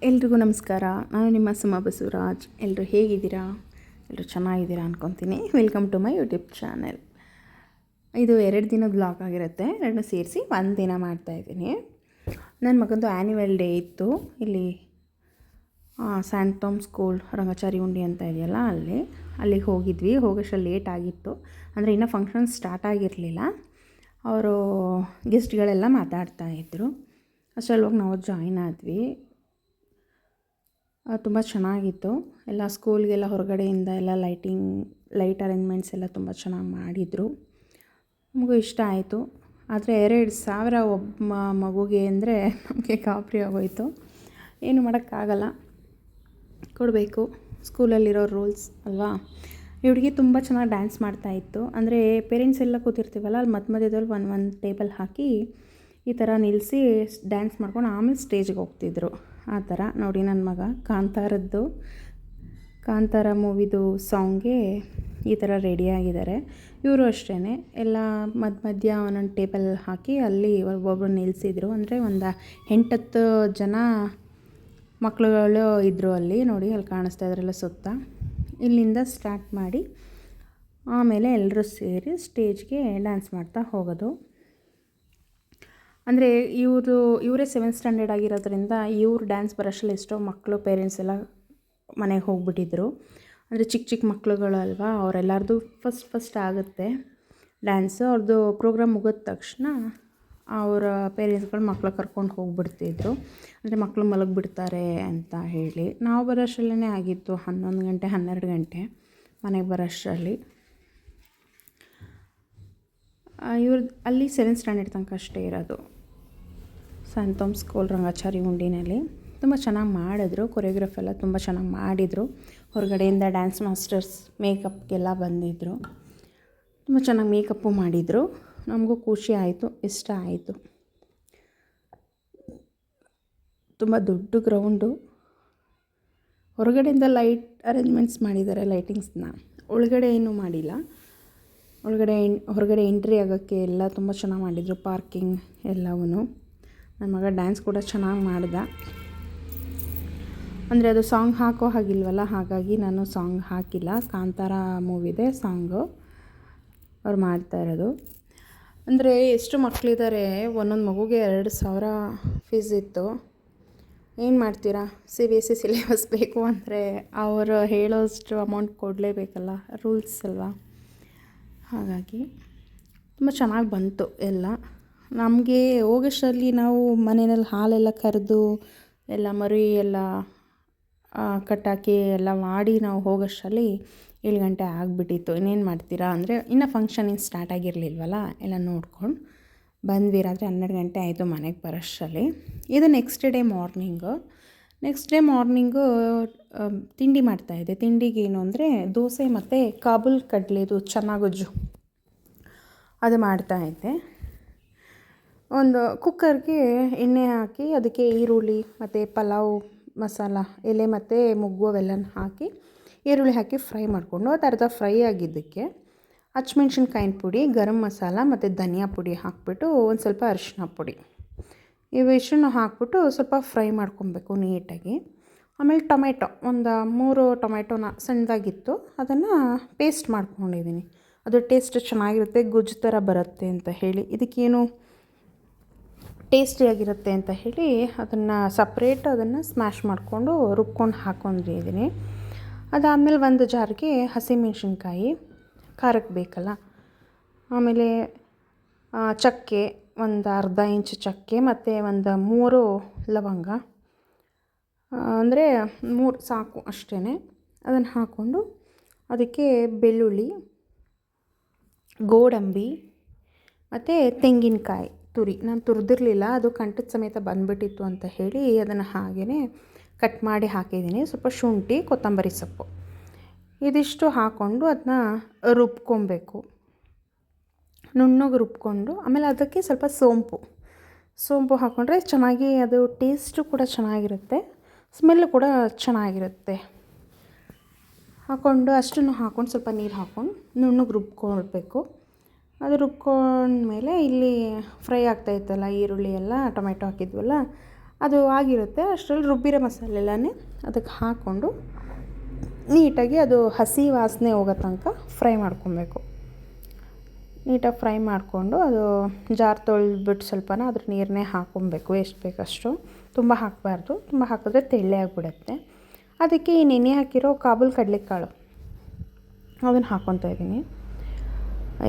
ಎಲ್ರಿಗೂ ನಮಸ್ಕಾರ. ನಾನು ನಿಮ್ಮ ಸುಮ ಬಸವರಾಜ್. ಎಲ್ಲರೂ ಹೇಗಿದ್ದೀರಾ? ಎಲ್ಲರೂ ಚೆನ್ನಾಗಿದ್ದೀರಾ ಅಂದ್ಕೊತೀನಿ. Welcome to my YouTube channel. ಇದು 2 ದಿನದ ಬ್ಲಾಗ್ ಆಗಿರುತ್ತೆ. 2 ಸೇರಿಸಿ 1 ದಿನ ಮಾಡ್ತಾಯಿದ್ದೀನಿ. ನನ್ನ ಮಗಂದು ಆ್ಯನ್ಯುವಲ್ ಡೇ ಇತ್ತು. ಇಲ್ಲಿ ಸ್ಯಾಂಟ್ ಥಾಮ್ ಸ್ಕೂಲ್ ರಂಗಚಾರಿ ಉಂಡಿ ಅಂತ ಇದೆಯಲ್ಲ, ಅಲ್ಲಿಗೆ ಹೋಗಿದ್ವಿ. ಹೋಗೋಷ್ಟು ಲೇಟ್ ಆಗಿತ್ತು. ಅಂದರೆ ಇನ್ನೂ ಫಂಕ್ಷನ್ ಸ್ಟಾರ್ಟ್ ಆಗಿರಲಿಲ್ಲ. ಅವರು ಗೆಸ್ಟ್ಗಳೆಲ್ಲ ಮಾತಾಡ್ತಾಯಿದ್ರು. ಅಷ್ಟರಲ್ಲಿ ನಾವು ಜಾಯಿನ್ ಆದ್ವಿ. ತುಂಬ ಚೆನ್ನಾಗಿತ್ತು. ಎಲ್ಲ ಸ್ಕೂಲ್ಗೆಲ್ಲ ಹೊರಗಡೆಯಿಂದ ಎಲ್ಲ ಲೈಟ್ ಅರೇಂಜ್ಮೆಂಟ್ಸ್ ಎಲ್ಲ ತುಂಬ ಚೆನ್ನಾಗಿ ಮಾಡಿದರು. ನಮಗೂ ಇಷ್ಟ ಆಯಿತು. ಆದರೆ 2,000 ಒಬ್ಬ ಮಗುಗೆ ಅಂದರೆ ನಮಗೆ ಗಾಬರಿ ಆಗೋಯಿತು. ಏನು ಮಾಡೋಕ್ಕಾಗಲ್ಲ, ಕೊಡಬೇಕು. ಸ್ಕೂಲಲ್ಲಿರೋ ರೂಲ್ಸ್ ಅಲ್ವಾ. ಈ ಹುಡುಗಿ ತುಂಬ ಚೆನ್ನಾಗಿ ಡ್ಯಾನ್ಸ್ ಮಾಡ್ತಾಯಿತ್ತು. ಅಂದರೆ ಪೇರೆಂಟ್ಸ್ ಎಲ್ಲ ಕೂತಿರ್ತೀವಲ್ಲ, ಅಲ್ಲಿ ಮಧ್ಯದಲ್ಲಿ ಒಂದು ಟೇಬಲ್ ಹಾಕಿ ಈ ಥರ ನಿಲ್ಲಿಸಿ ಡ್ಯಾನ್ಸ್ ಮಾಡ್ಕೊಂಡು ಆಮೇಲೆ ಸ್ಟೇಜಿಗೆ ಹೋಗ್ತಿದ್ರು. ಆ ಥರ ನೋಡಿ, ನನ್ನ ಮಗ ಕಾಂತಾರ ಮೂವಿದು ಸಾಂಗ್ಗೆ ಈ ಥರ ರೆಡಿಯಾಗಿದ್ದಾರೆ. ಇವರು ಅಷ್ಟೇ ಎಲ್ಲ ಮಧ್ಯ ಒಂದೊಂದು ಟೇಬಲ್ ಹಾಕಿ ಅಲ್ಲಿ ಒಬ್ಬೊಬ್ಬರು ನಿಲ್ಲಿಸಿದ್ರು. ಅಂದರೆ ಒಂದು 8-10 ಜನ ಮಕ್ಕಳುಗಳು ಇದ್ದರು ಅಲ್ಲಿ. ನೋಡಿ, ಅಲ್ಲಿ ಕಾಣಿಸ್ತಾ ಇದ್ರಲ್ಲ ಸುತ್ತ. ಇಲ್ಲಿಂದ ಸ್ಟಾರ್ಟ್ ಮಾಡಿ ಆಮೇಲೆ ಎಲ್ಲರೂ ಸೇರಿ ಸ್ಟೇಜ್ಗೆ ಡ್ಯಾನ್ಸ್ ಮಾಡ್ತಾ ಹೋಗೋದು. ಅಂದರೆ ಇವರೇ 7th ಸ್ಟ್ಯಾಂಡರ್ಡ್ ಆಗಿರೋದ್ರಿಂದ ಇವ್ರು ಡ್ಯಾನ್ಸ್ ಬರೋಷ್ಟರಲ್ಲಿ ಎಷ್ಟೋ ಮಕ್ಕಳು ಪೇರೆಂಟ್ಸ್ ಎಲ್ಲ ಮನೆಗೆ ಹೋಗ್ಬಿಟ್ಟಿದ್ರು. ಅಂದರೆ ಚಿಕ್ಕ ಮಕ್ಕಳುಗಳು ಅಲ್ವಾ, ಅವರೆಲ್ಲರದು ಫಸ್ಟ್ ಆಗುತ್ತೆ ಡ್ಯಾನ್ಸು. ಅವ್ರದ್ದು ಪ್ರೋಗ್ರಾಮ್ ಮುಗಿದ ತಕ್ಷಣ ಅವರ ಪೇರೆಂಟ್ಸ್ಗಳು ಮಕ್ಕಳು ಕರ್ಕೊಂಡು ಹೋಗ್ಬಿಡ್ತಿದ್ರು. ಅಂದರೆ ಮಕ್ಕಳು ಮಲಗಿಬಿಡ್ತಾರೆ ಅಂತ ಹೇಳಿ. ನಾವು ಬರೋಷ್ಟರಲ್ಲೇ ಆಗಿತ್ತು 11 ಗಂಟೆ 12 ಗಂಟೆ ಮನೆಗೆ ಬರೋಷ್ಟರಲ್ಲಿ. ಅಲ್ಲಿ 7th ಸ್ಟ್ಯಾಂಡರ್ಡ್ ತನಕ ಅಷ್ಟೇ ಇರೋದು ಸ್ಯಾಂಟ್ ಥಾಮ್ ಸ್ಕೂಲ್ ರಂಗಚಾರಿ ಉಂಡಿನಲ್ಲಿ. ತುಂಬ ಚೆನ್ನಾಗಿ ಮಾಡಿದ್ರು. ಕೊರಿಯೋಗ್ರಾಫ್ ಎಲ್ಲ ತುಂಬ ಚೆನ್ನಾಗಿ ಮಾಡಿದರು. ಹೊರಗಡೆಯಿಂದ ಡ್ಯಾನ್ಸ್ ಮಾಸ್ಟರ್ಸ್ ಮೇಕಪ್ಗೆಲ್ಲ ಬಂದಿದ್ದರು. ತುಂಬ ಚೆನ್ನಾಗಿ ಮೇಕಪ್ಪು ಮಾಡಿದರು. ನಮಗೂ ಖುಷಿ ಆಯಿತು, ಇಷ್ಟ ಆಯಿತು. ತುಂಬ ದೊಡ್ಡ ಗ್ರೌಂಡು. ಹೊರಗಡೆಯಿಂದ ಲೈಟ್ ಅರೇಂಜ್ಮೆಂಟ್ಸ್ ಮಾಡಿದ್ದಾರೆ, ಲೈಟಿಂಗ್ಸ್ನ. ಒಳಗಡೆ ಏನೂ ಮಾಡಿಲ್ಲ. ಹೊರಗಡೆ ಎಂಟ್ರಿ ಆಗೋಕ್ಕೆ ಎಲ್ಲ ತುಂಬ ಚೆನ್ನಾಗಿ ಮಾಡಿದರು, ಪಾರ್ಕಿಂಗ್ ಎಲ್ಲವೂ. ನನ್ನ ಮಗ ಡ್ಯಾನ್ಸ್ ಕೂಡ ಚೆನ್ನಾಗಿ ಮಾಡ್ದ. ಅಂದರೆ ಅದು ಸಾಂಗ್ ಹಾಕೋ ಹಾಗಿಲ್ವಲ್ಲ, ಹಾಗಾಗಿ ನಾನು ಸಾಂಗ್ ಹಾಕಿಲ್ಲ. ಕಾಂತಾರ ಮೂವಿದೆ ಸಾಂಗು ಅವ್ರು ಮಾಡ್ತಾ ಇರೋದು. ಅಂದರೆ ಎಷ್ಟು ಮಕ್ಕಳಿದ್ದಾರೆ, ಒಂದೊಂದು ಮಗುಗೆ 2,000 ಫೀಸ್ ಇತ್ತು. ಏನು ಮಾಡ್ತೀರಾ, CBSE ಸಿಲೆಬಸ್ ಬೇಕು ಅಂದರೆ ಅವರು ಹೇಳೋಷ್ಟು ಅಮೌಂಟ್ ಕೊಡಲೇಬೇಕಲ್ಲ, ರೂಲ್ಸ್ ಅಲ್ವಾ. ಹಾಗಾಗಿ ತುಂಬ ಚೆನ್ನಾಗಿ ಬಂತು ಎಲ್ಲ. ನಮಗೆ ಹೋಗೋಷ್ಟರಲ್ಲಿ ನಾವು ಮನೆಯಲ್ಲಿ ಹಾಲೆಲ್ಲ ಕರೆದು ಎಲ್ಲ ಮರಿ ಎಲ್ಲ ಕಟ್ಟಾಕಿ ಎಲ್ಲ ಮಾಡಿ ನಾವು ಹೋಗೋಷ್ಟರಲ್ಲಿ 7 ಗಂಟೆ ಆಗಿಬಿಟ್ಟಿತ್ತು. ಇನ್ನೇನು ಮಾಡ್ತೀರಾ ಅಂದರೆ ಇನ್ನೂ ಫಂಕ್ಷನ್ ಏನು ಸ್ಟಾರ್ಟ್ ಆಗಿರಲಿಲ್ವಲ್ಲ, ಎಲ್ಲ ನೋಡ್ಕೊಂಡು ಬಂದ್ವಿ. ರಾತ್ರಿ 12 ಗಂಟೆ ಆಯಿತು ಮನೆಗೆ ಬರೋಷ್ಟರಲ್ಲಿ. ಇದು ನೆಕ್ಸ್ಟ್ ಡೇ ಮಾರ್ನಿಂಗು ತಿಂಡಿ ಮಾಡ್ತಾಯಿದ್ದೆ. ತಿಂಡಿಗೇನು ಅಂದರೆ ದೋಸೆ ಮತ್ತು ಕಾಬೂಲ್ ಕಡಲೆದು ಚೆನ್ನಾಗೊಜ್ಜು ಅದು ಮಾಡ್ತಾಯಿದ್ದೆ. ಒಂದು ಕುಕ್ಕರ್ಗೆ ಎಣ್ಣೆ ಹಾಕಿ ಅದಕ್ಕೆ ಈರುಳ್ಳಿ ಮತ್ತು ಪಲಾವ್ ಮಸಾಲ ಎಲೆ ಮತ್ತು ಮೊಗ್ಗು ಅವೆಲ್ಲನ ಹಾಕಿ ಈರುಳ್ಳಿ ಹಾಕಿ ಫ್ರೈ ಮಾಡಿಕೊಂಡು, ಅದು ಅರ್ಧ ಫ್ರೈ ಆಗಿದ್ದಕ್ಕೆ ಹಸಿಮೆಣ್ಸಿನ್ಕಾಯಿನ ಪುಡಿ, ಗರಂ ಮಸಾಲ ಮತ್ತು ಧನಿಯಾ ಪುಡಿ ಹಾಕಿಬಿಟ್ಟು ಒಂದು ಸ್ವಲ್ಪ ಅರಿಶಿನ ಪುಡಿ ಇವಿಷ್ಟನ್ನು ಹಾಕ್ಬಿಟ್ಟು ಸ್ವಲ್ಪ ಫ್ರೈ ಮಾಡ್ಕೊಬೇಕು ನೀಟಾಗಿ. ಆಮೇಲೆ ಟೊಮೆಟೊ ಒಂದು 3 ಟೊಮೆಟೊನ ಸಣ್ಣದಾಗಿತ್ತು, ಅದನ್ನು ಪೇಸ್ಟ್ ಮಾಡ್ಕೊಂಡಿದ್ದೀನಿ. ಅದು ಟೇಸ್ಟ್ ಚೆನ್ನಾಗಿರುತ್ತೆ, ಗೊಜ್ಜು ಥರ ಬರುತ್ತೆ ಅಂತ ಹೇಳಿ, ಇದಕ್ಕೇನು ಟೇಸ್ಟಿಯಾಗಿರುತ್ತೆ ಅಂತ ಹೇಳಿ ಅದನ್ನು ಸ್ಮ್ಯಾಶ್ ಮಾಡಿಕೊಂಡು ರುಬ್ಕೊಂಡು ಹಾಕ್ಕೊಂಡಿದ್ದೀನಿ. ಅದಾದಮೇಲೆ ಒಂದು ಜಾರಿಗೆ ಹಸಿಮೆಣ್ಸಿನ್ಕಾಯಿ ಖಾರಕ್ಕೆ ಬೇಕಲ್ಲ, ಆಮೇಲೆ ಚಕ್ಕೆ ಒಂದು ಅರ್ಧ ಇಂಚು ಚಕ್ಕೆ ಮತ್ತು ಒಂದು 3 ಲವಂಗ, ಅಂದರೆ 3 ಸಾಕು ಅಷ್ಟೇ. ಅದನ್ನು ಹಾಕ್ಕೊಂಡು ಅದಕ್ಕೆ ಬೆಳ್ಳುಳ್ಳಿ, ಗೋಡಂಬಿ ಮತ್ತು ತೆಂಗಿನಕಾಯಿ ನಾನು ತುರಿದಿರಲಿಲ್ಲ, ಅದು ಕಂಠದ ಸಮೇತ ಬಂದುಬಿಟ್ಟಿತ್ತು ಅಂತ ಹೇಳಿ ಅದನ್ನು ಹಾಗೇ ಕಟ್ ಮಾಡಿ ಹಾಕಿದ್ದೀನಿ. ಸ್ವಲ್ಪ ಶುಂಠಿ, ಕೊತ್ತಂಬರಿ ಸೊಪ್ಪು ಇದಿಷ್ಟು ಹಾಕ್ಕೊಂಡು ಅದನ್ನ ರುಬ್ಕೊಬೇಕು, ನುಣ್ಣಗೆ ರುಬ್ಕೊಂಡು. ಆಮೇಲೆ ಅದಕ್ಕೆ ಸ್ವಲ್ಪ ಸೋಂಪು ಹಾಕ್ಕೊಂಡ್ರೆ ಚೆನ್ನಾಗಿ ಅದು ಟೇಸ್ಟು ಕೂಡ ಚೆನ್ನಾಗಿರುತ್ತೆ, ಸ್ಮೆಲ್ಲು ಕೂಡ ಚೆನ್ನಾಗಿರುತ್ತೆ. ಹಾಕ್ಕೊಂಡು ಅಷ್ಟನ್ನು ಹಾಕ್ಕೊಂಡು ಸ್ವಲ್ಪ ನೀರು ಹಾಕ್ಕೊಂಡು ನುಣ್ಣಗೆ ರುಬ್ಕೊಳ್ಬೇಕು. ಅದು ರುಬ್ಕೊಂಡ್ಮೇಲೆ ಇಲ್ಲಿ ಫ್ರೈ ಆಗ್ತಾಯಿತ್ತಲ್ಲ ಈರುಳ್ಳಿ ಎಲ್ಲ, ಟೊಮೆಟೊ ಹಾಕಿದ್ವಲ್ಲ, ಅದು ಆಗಿರುತ್ತೆ. ಅಷ್ಟರಲ್ಲಿ ರುಬ್ಬಿರೋ ಮಸಾಲೆ ಎಲ್ಲನೇ ಅದಕ್ಕೆ ಹಾಕ್ಕೊಂಡು ನೀಟಾಗಿ ಅದು ಹಸಿ ವಾಸನೆ ಹೋಗೋ ತನಕ ಫ್ರೈ ಮಾಡ್ಕೊಬೇಕು. ನೀಟಾಗಿ ಫ್ರೈ ಮಾಡಿಕೊಂಡು ಅದು ಜಾರ್ ತೊಳೆದ್ಬಿಟ್ಟು ಸ್ವಲ್ಪನ ಅದ್ರ ನೀರನ್ನೇ ಹಾಕ್ಕೊಬೇಕು, ಎಷ್ಟು ಬೇಕಷ್ಟು. ತುಂಬ ಹಾಕಬಾರ್ದು, ತುಂಬ ಹಾಕಿದ್ರೆ ತೆಳ್ಳೆ ಆಗಿಬಿಡುತ್ತೆ. ಅದಕ್ಕೆ ಈ ನೆನೆ ಹಾಕಿರೋ ಕಾಬೂಲ್ ಕಡಲೆಕಾಳು ಅದನ್ನು ಹಾಕ್ಕೊತಾ ಇದ್ದೀನಿ.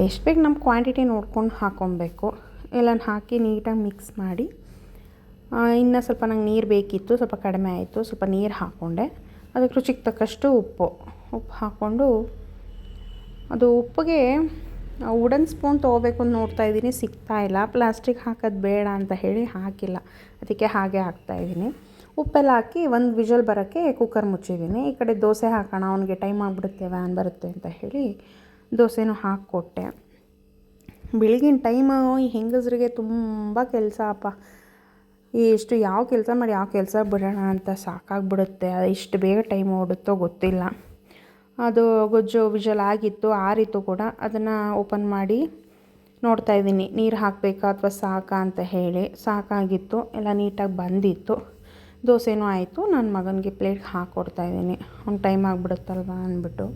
ಎಷ್ಟು ಬೇಕು ನಮ್ಮ ಕ್ವಾಂಟಿಟಿ ನೋಡ್ಕೊಂಡು ಹಾಕ್ಕೊಬೇಕು. ಎಲ್ಲನ ಹಾಕಿ ನೀಟಾಗಿ ಮಿಕ್ಸ್ ಮಾಡಿ, ಇನ್ನು ಸ್ವಲ್ಪ ನಂಗೆ ನೀರು ಬೇಕಿತ್ತು, ಸ್ವಲ್ಪ ಕಡಿಮೆ ಆಯಿತು, ಸ್ವಲ್ಪ ನೀರು ಹಾಕ್ಕೊಂಡೆ. ಅದಕ್ಕೆ ರುಚಿಗೆ ತಕ್ಕಷ್ಟು ಉಪ್ಪು ಹಾಕ್ಕೊಂಡು, ಅದು ಉಪ್ಪಿಗೆ ವುಡನ್ ಸ್ಪೂನ್ ತೊಗೋಬೇಕು ಅಂತ ನೋಡ್ತಾಯಿದ್ದೀನಿ, ಸಿಗ್ತಾಯಿಲ್ಲ. ಪ್ಲಾಸ್ಟಿಕ್ ಹಾಕೋದು ಬೇಡ ಅಂತ ಹೇಳಿ ಹಾಕಿಲ್ಲ, ಅದಕ್ಕೆ ಹಾಗೆ ಹಾಕ್ತಾಯಿದ್ದೀನಿ. ಉಪ್ಪೆಲ್ಲ ಹಾಕಿ ಒಂದು ವಿಷಲ್ ಬರೋಕ್ಕೆ ಕುಕ್ಕರ್ ಮುಚ್ಚಿದ್ದೀನಿ. ಈ ಕಡೆ ದೋಸೆ ಹಾಕೋಣ, ಅವನಿಗೆ ಟೈಮ್ ಆಗಿಬಿಡುತ್ತೆ, ವ್ಯಾನ್ ಬರುತ್ತೆ ಅಂತ ಹೇಳಿ ದೋಸೆನೂ ಹಾಕ್ಕೊಟ್ಟೆ. ಬೆಳಗಿನ ಟೈಮು ಈ ಹೆಂಗಸರಿಗೆ ತುಂಬ ಕೆಲಸ ಅಪ್ಪ. ಎಷ್ಟು ಯಾವ ಕೆಲಸ ಮಾಡಿ ಯಾವ ಕೆಲಸ ಬಿಡೋಣ ಅಂತ ಸಾಕಾಗ್ಬಿಡುತ್ತೆ. ಇಷ್ಟು ಬೇಗ ಟೈಮ್ ಓಡುತ್ತೋ ಗೊತ್ತಿಲ್ಲ. ಅದು ಗೊಜ್ಜು ವಿಷಲ್ ಆಗಿತ್ತು, ಆರಿತ್ತು ಕೂಡ. ಅದನ್ನು ಓಪನ್ ಮಾಡಿ ನೋಡ್ತಾಯಿದ್ದೀನಿ, ನೀರು ಹಾಕಬೇಕಾ ಅಥವಾ ಸಾಕಾ ಅಂತ ಹೇಳಿ. ಸಾಕಾಗಿತ್ತು, ಎಲ್ಲ ನೀಟಾಗಿ ಬಂದಿತ್ತು. ದೋಸೆನೂ ಆಯಿತು. ನನ್ನ ಮಗನಿಗೆ ಪ್ಲೇಟ್ಗೆ ಹಾಕ್ಕೊಡ್ತಾಯಿದ್ದೀನಿ, ಅವ್ನು ಟೈಮ್ ಆಗಿಬಿಡುತ್ತಲ್ವ ಅಂದ್ಬಿಟ್ಟು.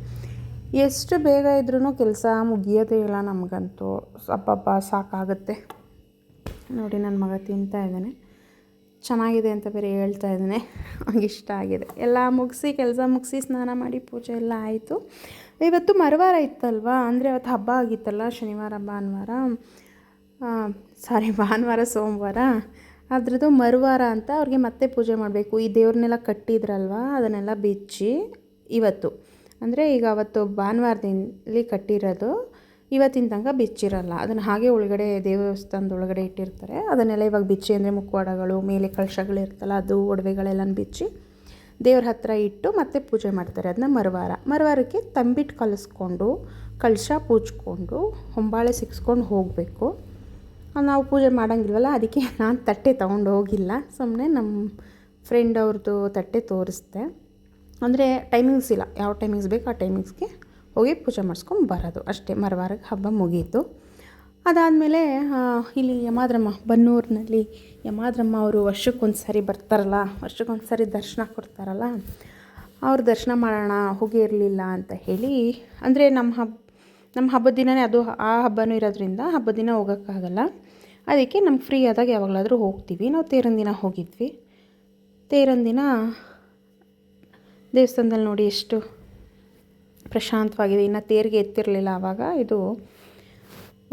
ಎಷ್ಟು ಬೇಗ ಇದ್ರೂ ಕೆಲಸ ಮುಗಿಯೋದೇ ಇಲ್ಲ ನಮಗಂತೂ. ಅಪ್ಪಪ್ಪ ಸಾಕಾಗುತ್ತೆ. ನೋಡಿ ನನ್ನ ಮಗ ತಿಂತಾಯಿದ್ದಾನೆ, ಚೆನ್ನಾಗಿದೆ ಅಂತ ಬೇರೆ ಹೇಳ್ತಾ ಇದ್ದಾನೆ. ಅವ್ನಿಗೆ ಇಷ್ಟ ಆಗಿದೆ. ಎಲ್ಲ ಮುಗಿಸಿ, ಕೆಲಸ ಮುಗಿಸಿ, ಸ್ನಾನ ಮಾಡಿ, ಪೂಜೆ ಎಲ್ಲ ಆಯಿತು. ಇವತ್ತು ಮರುವಾರ ಇತ್ತಲ್ವ, ಅಂದರೆ ಅವತ್ತು ಹಬ್ಬ ಆಗಿತ್ತಲ್ಲ, ಶನಿವಾರ ಭಾನುವಾರ ಸೋಮವಾರ, ಅದ್ರದ್ದು ಮರುವಾರ ಅಂತ ಅವ್ರಿಗೆ ಮತ್ತೆ ಪೂಜೆ ಮಾಡಬೇಕು. ಈ ದೇವ್ರನ್ನೆಲ್ಲ ಕಟ್ಟಿದ್ರಲ್ವ, ಅದನ್ನೆಲ್ಲ ಬಿಚ್ಚಿ ಇವತ್ತು, ಅಂದರೆ ಈಗ ಅವತ್ತು ಭಾನುವಾರದಲ್ಲಿ ಕಟ್ಟಿರೋದು, ಇವತ್ತಿನ ತನಕ ಬಿಚ್ಚಿರಲ್ಲ. ಅದನ್ನು ಹಾಗೆ ಒಳಗಡೆ ದೇವಸ್ಥಾನದ ಒಳಗಡೆ ಇಟ್ಟಿರ್ತಾರೆ. ಅದನ್ನೆಲ್ಲ ಇವಾಗ ಬಿಚ್ಚಿ, ಅಂದರೆ ಮುಖವಾಡಗಳು, ಮೇಲೆ ಕಳಶಗಳಿರ್ತಲ್ಲ, ಅದು ಒಡವೆಗಳೆಲ್ಲ ಬಿಚ್ಚಿ ದೇವ್ರ ಹತ್ರ ಇಟ್ಟು ಮತ್ತೆ ಪೂಜೆ ಮಾಡ್ತಾರೆ. ಅದನ್ನ ಮರುವಾರಕ್ಕೆ ತಂಬಿಟ್ಟು ಕಲಿಸ್ಕೊಂಡು, ಕಳಶ ಪೂಜ್ಕೊಂಡು, ಹೊಂಬಾಳೆ ಸಿಕ್ಸ್ಕೊಂಡು ಹೋಗಬೇಕು. ನಾವು ಪೂಜೆ ಮಾಡೋಂಗಿಲ್ವಲ್ಲ, ಅದಕ್ಕೆ ನಾನು ತಟ್ಟೆ ತೊಗೊಂಡು ಹೋಗಿಲ್ಲ. ಸುಮ್ಮನೆ ನಮ್ಮ ಫ್ರೆಂಡ್ ಅವ್ರದ್ದು ತಟ್ಟೆ ತೋರಿಸ್ದೆ. ಅಂದರೆ ಟೈಮಿಂಗ್ಸ್ ಇಲ್ಲ, ಯಾವ ಟೈಮಿಂಗ್ಸ್ ಬೇಕು ಆ ಟೈಮಿಂಗ್ಸ್ಗೆ ಹೋಗಿ ಪೂಜೆ ಮಾಡಿಸ್ಕೊಂಡು ಬರೋದು ಅಷ್ಟೇ. ಮರುವಾರಕ್ಕೆ ಹಬ್ಬ ಮುಗೀತು. ಅದಾದಮೇಲೆ ಇಲ್ಲಿ ಯಮಾದ್ರಮ್ಮ, ಬನ್ನೂರಿನಲ್ಲಿ ಯಮಾದ್ರಮ್ಮ ಅವರು ವರ್ಷಕ್ಕೊಂದು ಸಾರಿ ಬರ್ತಾರಲ್ಲ, ವರ್ಷಕ್ಕೊಂದು ಸಾರಿ ದರ್ಶನ ಕೊಡ್ತಾರಲ್ಲ, ಅವ್ರ ದರ್ಶನ ಮಾಡೋಣ, ಹೋಗಿರಲಿಲ್ಲ ಅಂತ ಹೇಳಿ. ಅಂದರೆ ನಮ್ಮ ಹಬ್ಬದ ದಿನವೇ ಅದು, ಆ ಹಬ್ಬನೂ ಇರೋದ್ರಿಂದ ಹಬ್ಬದ ದಿನ ಹೋಗೋಕ್ಕಾಗಲ್ಲ. ಅದಕ್ಕೆ ನಮ್ಗೆ ಫ್ರೀ ಆದಾಗ ಯಾವಾಗಲಾದರೂ ಹೋಗ್ತೀವಿ. ನಾವು ತೇರಿನ ದಿನ ಹೋಗಿದ್ವಿ. ತೇರಿನ ದಿನ ದೇವಸ್ಥಾನದಲ್ಲಿ ನೋಡಿ ಎಷ್ಟು ಪ್ರಶಾಂತವಾಗಿದೆ. ಇನ್ನು ತೇರಿಗೆ ಎತ್ತಿರಲಿಲ್ಲ ಆವಾಗ. ಇದು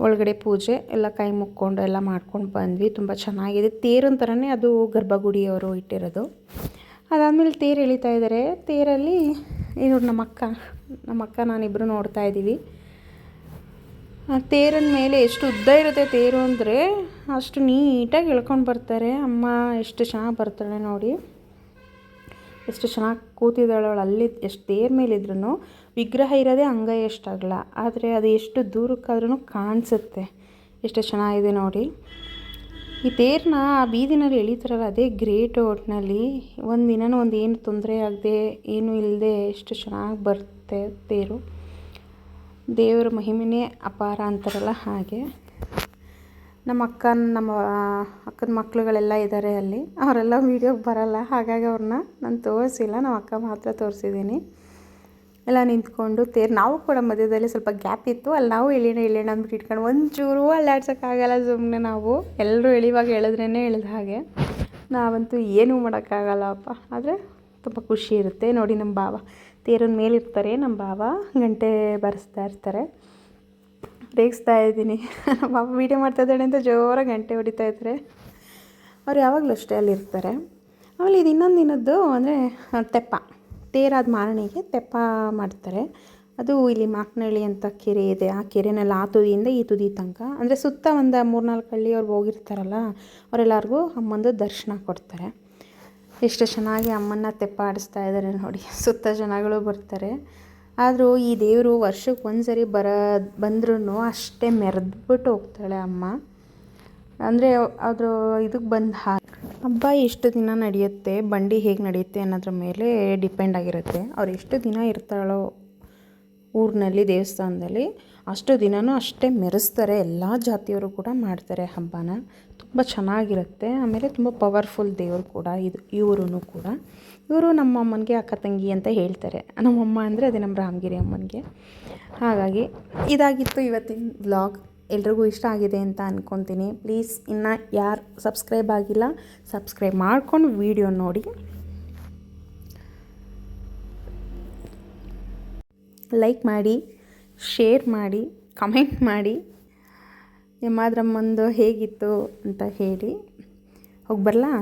ಒಳಗಡೆ ಪೂಜೆ ಎಲ್ಲ ಕೈ ಮುಕ್ಕೊಂಡು ಎಲ್ಲ ಮಾಡ್ಕೊಂಡು ಬಂದ್ವಿ. ತುಂಬ ಚೆನ್ನಾಗಿದೆ. ತೇರಿನ ಥರನೇ ಅದು ಗರ್ಭಗುಡಿಯವರು ಇಟ್ಟಿರೋದು. ಅದಾದಮೇಲೆ ತೇರು ಎಳಿತಾ ಇದ್ದಾರೆ. ತೇರಲ್ಲಿ ನೋಡಿ ನಮ್ಮ ಅಕ್ಕ ನಾನಿಬ್ಬರು ನೋಡ್ತಾ ಇದ್ದೀವಿ. ಆ ತೇರಿನ ಮೇಲೆ ಎಷ್ಟು ಉದ್ದ ಇರುತ್ತೆ ತೇರು ಅಂದರೆ, ಅಷ್ಟು ನೀಟಾಗಿ ಎಳ್ಕೊಂಡು ಬರ್ತಾರೆ. ಅಮ್ಮ ಎಷ್ಟು ಚೆನ್ನಾಗಿ ಬರ್ತಾಳೆ ನೋಡಿ, ಎಷ್ಟು ಚೆನ್ನಾಗಿ ಕೂತಿದ್ದಾಳೆ ಅವಳು. ಅಲ್ಲಿ ಎಷ್ಟು ತೇರ ಮೇಲಿದ್ರೂ ವಿಗ್ರಹ ಇರೋದೇ ಅಂಗೈ ಎಷ್ಟಾಗಲ್ಲ, ಆದರೆ ಅದು ಎಷ್ಟು ದೂರಕ್ಕಾದ್ರೂ ಕಾಣಿಸುತ್ತೆ. ಎಷ್ಟು ಚೆನ್ನಾಗಿದೆ ನೋಡಿ. ಈ ತೇರನ್ನ ಆ ಬೀದಿನಲ್ಲಿ ಎಳಿತಾರಲ್ಲ, ಅದೇ ಗ್ರೇಟ್. ಒಟ್ಟಿನಲ್ಲಿ ಒಂದಿನ ಒಂದು ಏನು ತೊಂದರೆ ಆಗದೆ, ಏನೂ ಇಲ್ಲದೆ ಎಷ್ಟು ಚೆನ್ನಾಗಿ ಬರುತ್ತೆ ತೇರು. ದೇವರ ಮಹಿಮೆನೇ ಅಪಾರ ಅಂತಾರಲ್ಲ ಹಾಗೆ. ನಮ್ಮ ಅಕ್ಕನ ಮಕ್ಕಳುಗಳೆಲ್ಲ ಇದ್ದಾರೆ ಅಲ್ಲಿ. ಅವರೆಲ್ಲ ವೀಡಿಯೋಗೆ ಬರಲ್ಲ, ಹಾಗಾಗಿ ಅವ್ರನ್ನ ನಾನು ತೋರಿಸಿಲ್ಲ. ನಮ್ಮ ಅಕ್ಕ ಮಾತ್ರ ತೋರಿಸಿದ್ದೀನಿ. ಎಲ್ಲ ನಿಂತ್ಕೊಂಡು ತೇರು, ನಾವು ಕೂಡ ಮಧ್ಯದಲ್ಲಿ ಸ್ವಲ್ಪ ಗ್ಯಾಪ್ ಇತ್ತು, ಅಲ್ಲಿ ನಾವು ಎಳೆಯೋಣ ಅಂದ್ಬಿಟ್ಟು ಇಟ್ಕೊಂಡು ಒಂಚೂರು ಅಲ್ಲಾಡ್ಸೋಕ್ಕಾಗಲ್ಲ. ಸುಮ್ಮನೆ ನಾವು ಎಲ್ಲರೂ ಎಳಿವಾಗ ಎಳೆದ್ರೇ ಎಳೆದ ಹಾಗೆ, ನಾವಂತೂ ಏನೂ ಮಾಡೋಕ್ಕಾಗಲ್ಲಪ್ಪ. ಆದರೆ ತುಂಬ ಖುಷಿ ಇರುತ್ತೆ ನೋಡಿ. ನಮ್ಮ ಭಾವ ತೇರಿನ ಮೇಲಿರ್ತಾರೆ, ನಮ್ಮ ಭಾವ ಗಂಟೆ ಬಾರಿಸ್ತಾ ಇರ್ತಾರೆ. ರೇಗಿಸ್ತಾ ಇದ್ದೀನಿ. ನಮ್ಮ ಭಾವ ವೀಡಿಯೋ ಮಾಡ್ತಾಯಿದ್ದಾಳೆ ಅಂತ ಜೋರಾಗಿ ಗಂಟೆ ಹೊಡಿತಾ ಇದ್ದಾರೆ. ಅವ್ರು ಯಾವಾಗಲೂ ಅಷ್ಟೇ ಅಲ್ಲಿರ್ತಾರೆ. ಆಮೇಲೆ ಇದು ಇನ್ನೊಂದು ದಿನದ್ದು ಅಂದರೆ ತೆಪ್ಪ. ತೇರಾದ ಮಾರನೆಗೆ ತೆಪ್ಪ ಮಾಡ್ತಾರೆ. ಅದು ಇಲ್ಲಿ ಮಾಕನಹಳ್ಳಿ ಅಂತ ಕೆರೆ ಇದೆ. ಆ ಕೆರೆನಲ್ಲಿ ಆ ತುದಿಯಿಂದ ಈ ತುದಿ ತನಕ, ಅಂದರೆ ಸುತ್ತ ಒಂದು 3-4 ಹಳ್ಳಿ ಅವ್ರು ಹೋಗಿರ್ತಾರಲ್ಲ, ಅವರೆಲ್ಲರಿಗೂ ಅಮ್ಮಂದು ದರ್ಶನ ಕೊಡ್ತಾರೆ. ಎಷ್ಟು ಚೆನ್ನಾಗಿ ಅಮ್ಮನ್ನ ತೆಪ್ಪ ಆಡಿಸ್ತಾ ಇದ್ದಾರೆ ನೋಡಿ. ಸುತ್ತ ಜನಗಳು ಬರ್ತಾರೆ. ಆದರೂ ಈ ದೇವರು ವರ್ಷಕ್ಕೆ ಒಂದು ಸರಿ ಬಂದ್ರೂ ಅಷ್ಟೇ ಮೆರೆದ್ಬಿಟ್ಟು ಹೋಗ್ತಾಳೆ ಅಮ್ಮ. ಅಂದರೆ ಅದ್ರ ಇದಕ್ಕೆ ಬಂದು ಹಬ್ಬ ಎಷ್ಟು ದಿನ ನಡೆಯುತ್ತೆ, ಬಂಡಿ ಹೇಗೆ ನಡೆಯುತ್ತೆ ಅನ್ನೋದ್ರ ಮೇಲೆ ಡಿಪೆಂಡ್ ಆಗಿರುತ್ತೆ. ಅವ್ರು ಎಷ್ಟು ದಿನ ಇರ್ತಾಳೋ ಊರಿನಲ್ಲಿ ದೇವಸ್ಥಾನದಲ್ಲಿ, ಅಷ್ಟು ದಿನವೂ ಅಷ್ಟೇ ಮೆರೆಸ್ತಾರೆ. ಎಲ್ಲ ಜಾತಿಯವರು ಕೂಡ ಮಾಡ್ತಾರೆ ಹಬ್ಬನ. ತುಂಬ ಚೆನ್ನಾಗಿರುತ್ತೆ. ಆಮೇಲೆ ತುಂಬ ಪವರ್ಫುಲ್ ದೇವರು ಕೂಡ ಇವರು ಕೂಡ. ಇವರು ನಮ್ಮ ಅಮ್ಮನಿಗೆ ಅಕ್ಕ ತಂಗಿ ಅಂತ ಹೇಳ್ತಾರೆ. ನಮ್ಮಮ್ಮ ಅಂದರೆ ಅದೇ ನಮ್ಮ ರಾಮಗಿರಿ ಅಮ್ಮನಿಗೆ. ಹಾಗಾಗಿ ಇದಾಗಿತ್ತು ಇವತ್ತಿನ ವ್ಲಾಗ್. ಎಲ್ರಿಗೂ ಇಷ್ಟ ಆಗಿದೆ ಅಂತ ಅಂದ್ಕೊತೀನಿ. ಪ್ಲೀಸ್ ಇನ್ನು ಯಾರು ಸಬ್ಸ್ಕ್ರೈಬ್ ಆಗಿಲ್ಲ ಸಬ್ಸ್ಕ್ರೈಬ್ ಮಾಡ್ಕೊಂಡು ವಿಡಿಯೋ ನೋಡಿ, ಲೈಕ್ ಮಾಡಿ, ಶೇರ್ ಮಾಡಿ, ಕಮೆಂಟ್ ಮಾಡಿ. ಯಮಾದ್ರಮ್ಮಂದು ಹೇಗಿತ್ತು ಅಂತ ಹೇಳಿ. ಹೋಗಿ ಬರಲಾ?